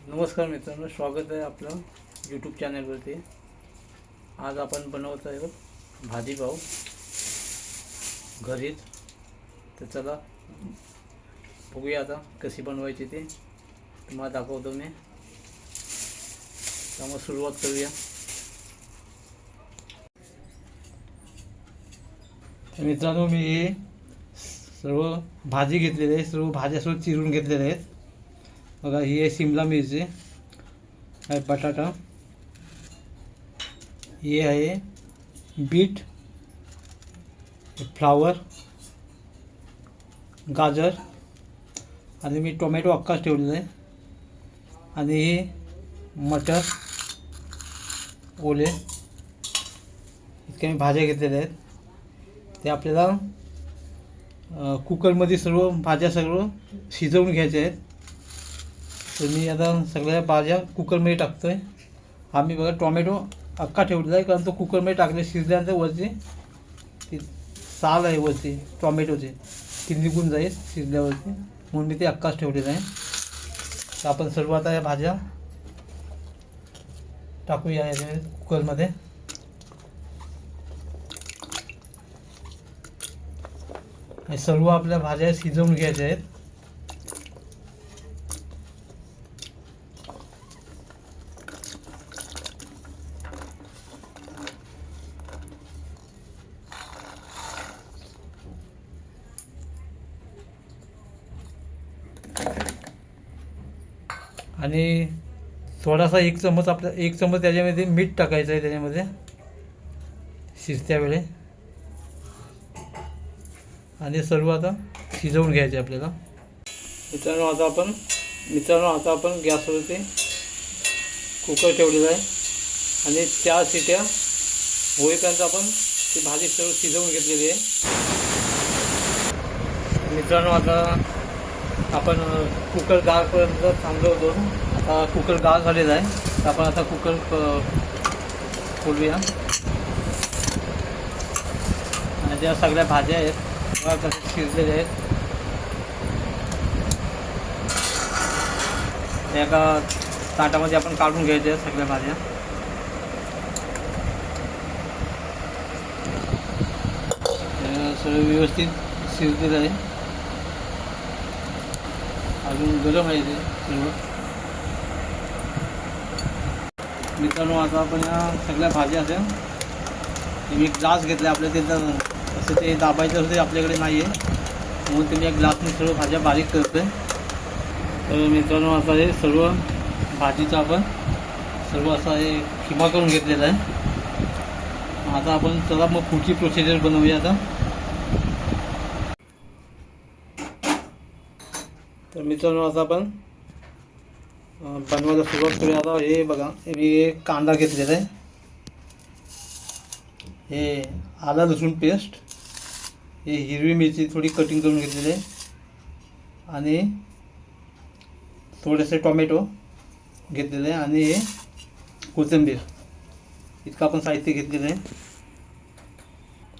नमस्कार मित्रांनो, स्वागत आहे आपलं यूट्यूब चॅनलवरती। आज आपण बनवत आहोत भाजीपाव घरीच। तर चला बघूया आता कशी बनवायची ते तुम्हाला दाखवतो मी। तर मग सुरुवात करूया। मित्रांनो, मी हे सर्व भाजी घेतलेली आहे, सर्व भाज्या सर्व चिरून घेतलेल्या आहेत। बघा, ही आहे शिमला मिरची, आहे बटाटा, हे आहे बीट, फ्लावर, गाजर आणि मी टोमॅटो अख्खाच ठेवलेला आहे। आणि हे मटर ओले, इतक्या मी भाज्या घेतलेल्या आहेत। ते आपल्याला कुकरमध्ये सर्व भाज्या सर्व शिजवून घ्यायच्या आहेत। तर मी आता सगळ्या भाज्या कुकरमध्ये टाकतो आहे। आम्ही बघा टोमॅटो अख्खा ठेवलेला आहे, कारण तो कुकरमध्ये टाकले शिजल्यानंतर वरची ती साल आहे वरची टोमॅटोची ती निघून जाईल शिजल्यावरती, म्हणून मी ते अख्खाच ठेवलेला आहे। तर आपण सर्व आता या भाज्या टाकूया या कुकरमध्ये। हे सर्व आपल्या भाज्या शिजवून घ्यायच्या आहेत। आणि थोडासा एक चमच त्याच्यामध्ये मीठ टाकायचं आहे त्याच्यामध्ये शिजत्या वेळे। आणि सर्व आता शिजवून घ्यायचे आपल्याला। मित्रांनो, आता आपण गॅसवरती कुकर ठेवलेला आहे आणि 4 शिट्या होईपर्यंत आपण ती भाजी सर्व शिजवून घेतलेली आहे। मित्रांनो, आता आपण कुकर गाळपर्यंत थांबलो होतो। आता कुकर गाळ झालेला आहे, तर आपण आता कुकर खोलूया। आणि ज्या सगळ्या भाज्या आहेत बघा कशा शिजलेल्या आहेत। एका ताटामध्ये आपण काढून घ्यायच्या आहेत सगळ्या भाज्या। सर्व व्यवस्थित शिजलेलं आहे, अजून गरम आहे ते सर्व। मित्रांनो, आता आपण या सगळ्या भाज्या अशा मी ग्लास घेतला आपल्या, त्याचं असं ते दाबायचं असं आपल्याकडे नाही आहे, म्हणून तुम्ही या ग्लासने सर्व भाज्या बारीक करतोय। तर मित्रांनो, आता हे सर्व भाजीचं आपण सर्व असं हे खिमा करून घेतलेला आहे। आता आपण चला मग पुढची प्रोसिजर बनवूया आता। तर मित्रांनो, आता आपण बनवायला सुरुवात करूया। आता हे बघा, मी कांदा घेतलेला आहे, हे आला लसूण पेस्ट, हे हिरवी मिरची थोडी कटिंग करून घेतलेली आहे, आणि थोडेसे टोमॅटो घेतलेले आहे, आणि हे कोथिंबीर, इतकं आपण साहित्य घेतलेलं आहे।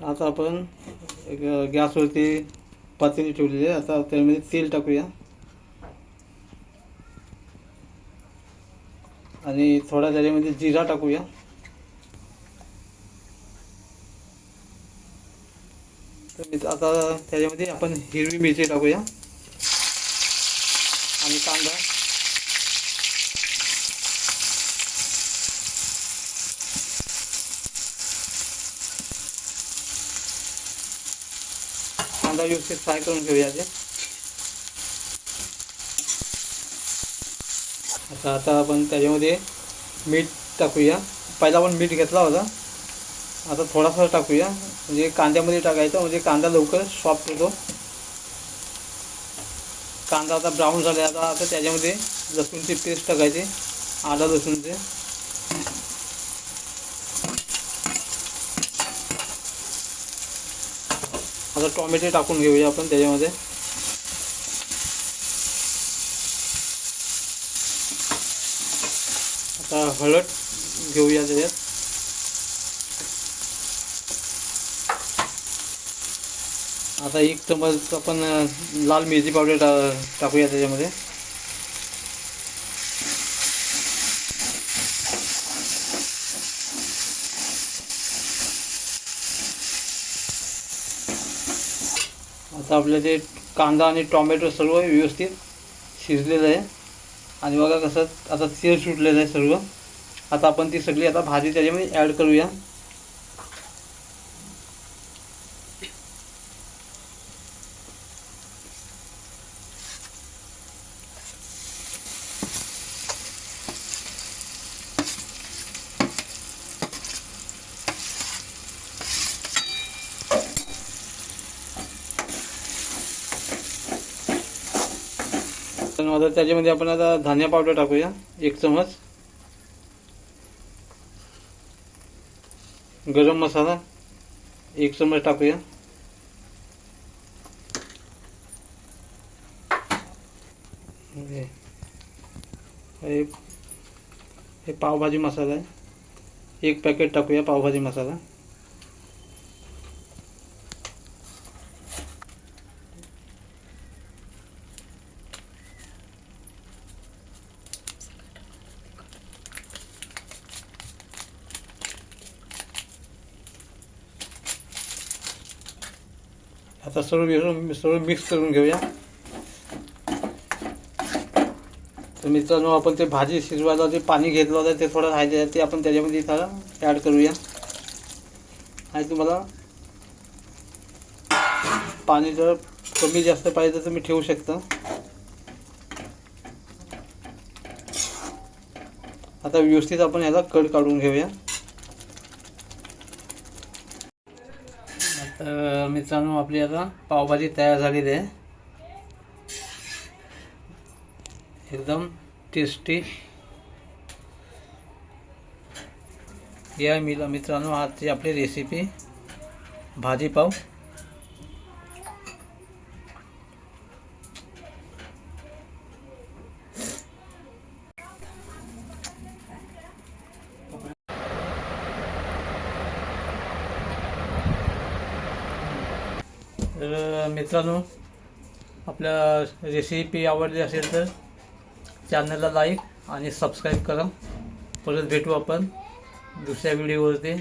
आता आपण गॅसवरती पातेली ठेवलेली आहे। आता त्यामध्ये तेल टाकूया आणि थोडा त्याच्यामध्ये जिरा टाकूया। तर आता त्याच्यामध्ये आपण हिरवी मिरची टाकूया आणि कांदा, व्यवस्थित फ्राय करून घेऊया ते। आता आपण त्याच्यामध्ये मीठ टाकूया। पहिला आपण मीठ घेतला होता, आता थोडासा टाकूया, म्हणजे कांद्यामध्ये टाकायचं, म्हणजे कांदा लवकर सॉफ्ट होतो। कांदा आता ब्राऊन झाला, आता त्याच्यामध्ये लसूणची पेस्ट टाकायची, आला लसूणचे। आता टोमॅटो टाकून घेऊया आपण त्याच्यामध्ये। आता हळद घेऊया त्याच्यात, आता 1 चमच आपण लाल मिरची पावडर टाकूया त्याच्यामध्ये। आता आपलं ते कांदा आणि टोमॅटो सर्व व्यवस्थित शिजलेलं आहे आणि बघा कसं आता तेल सुटलेलं आहे सर्व. आता आपण ती सगळी आता भाजी त्याच्यामध्ये ॲड करूया. आता त्याच्यामध्ये आपण आता धनिया पावडर टाकूया 1 चमच, गरम मसाला 1 चमच टाकूया, हे पावभाजी मसाला आहे 1 पॅकेट टाकूया पावभाजी मसाला. आता सर्व मिक्स करून घेऊया. तर मित्रांनो, आपण ते भाजी शिजवायला जे पाणी घेतलं होतं ते थोडं राहिलं ते आपण त्याच्यामध्ये ॲड करूया. आणि तुम्हाला पाणी जर कमी जास्त पाहिजे तर तुम्ही ठेवू शकता. आता व्यवस्थित आपण याला कट काढून घेऊया. तर मित्रांनो, आपली आता पावभाजी तयार झालेली आहे. एकदम टेस्टी. या मित्रांनो, आजची आपली रेसिपी भाजी पाव. तर मित्रांनो, आपल्या रेसिपी आवडली असेल तर चॅनलला लाईक आणि सबस्क्राईब करा. परत भेटू आपण दुसऱ्या व्हिडिओवरती.